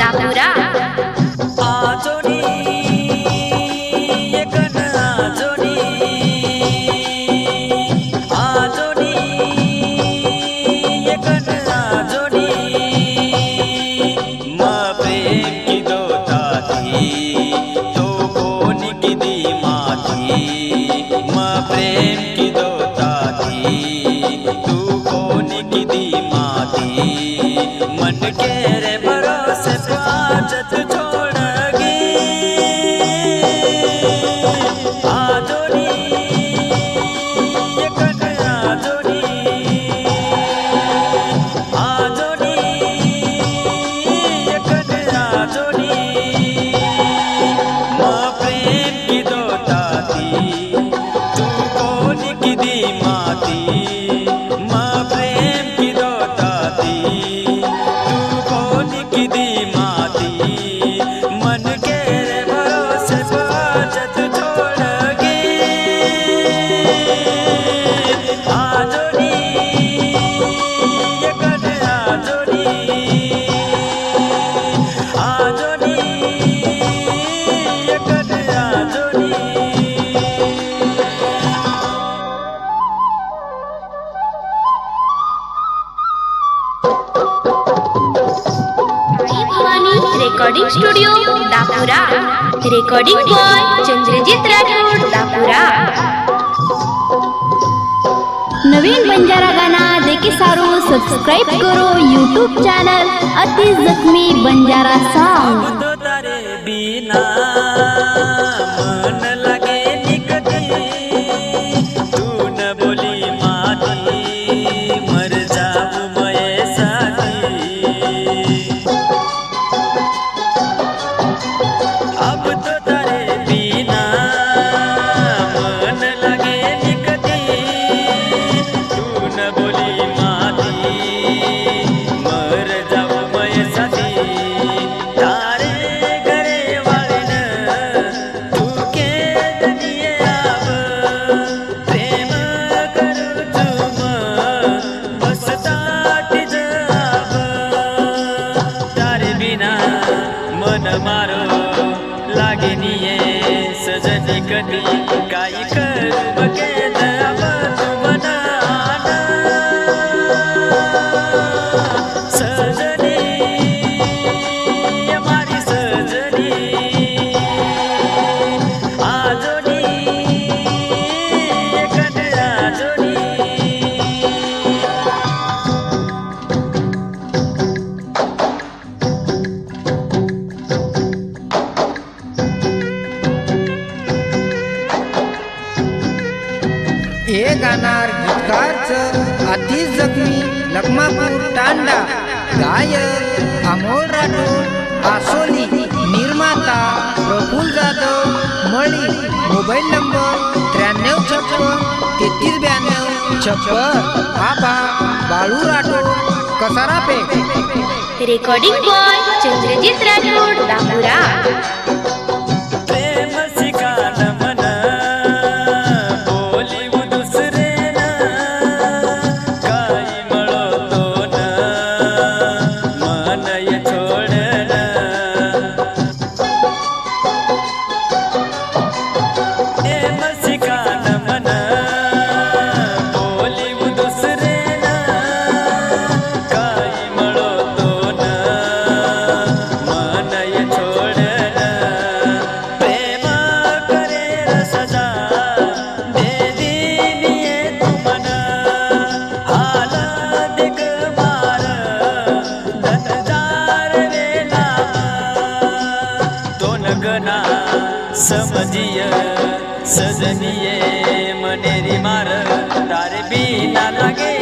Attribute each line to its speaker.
Speaker 1: दापुरा।
Speaker 2: आजोनी एकन आजोनी आजोनी एकन आजोनी मा प्रेम की दोता थी तो कोनी की दी माथी मा प्रेम की दोता थी तू कोनी की दी माथी मन के रे भरोसे पाजत छोड़गी आजोनी एकन आजोनी आजोनी एकन आजोनी माँ प्रेम की दोता थी तू कोनी की दी माती माँ प्रेम की दोता थी तू कोनी की दी माती मन के रे भरोसे बाजत छोड़गी आजोनी एकन आजोनी आजोनी एकन आजोनी।
Speaker 1: Aai Bhavani recording studio Dapura. Recording boy Chandrajit Rathod Dapura.
Speaker 3: नवीन बंजारा गाना देखे सारो सब्सक्राइब करो यूट्यूब चैनल अति जख्मी बंजारा सॉन्ग।
Speaker 2: अब तो तारे बिना मन लगे निकटी तू न बोली माती मर जाऊं मैं साथी अब तो तारे बिना मन लगे निकटी तू न बोली माती मर जाऊं मैं साथी तारे घरे वाळीन तू के दनिये आव प्रेम करू तुम बस ताटीज आव तारे बिना मन मारो लागे निये सजनी कटी काही करू बकेत अब तू मना सजनी हमारी सजनी आजोनी एकन आजोनी।
Speaker 4: हे गाणार गीतकारचं अति जखमी लखमापूर तांडा गायक अमोल राठोड आसोली निर्माता प्रफुल्ल जाधव मळी mobile number 9356 3392 Aba Balu Rathod Kasara Peth.
Speaker 1: Recording boy Chandrajit Rathod Dapura.
Speaker 2: प्रेम सिकान मन बोलिव दुसरेन काही मळतो न मनय छोडन प्रेम सिकान मन बोलिव दुसरेन काही मळतो न मनय छोडन प्रेम करे रसजा दे दिनिये तुमन हाल दिग मार धनदार वेला दोन गना समजिय सजनिये मनेरी मार तारे बिना लागे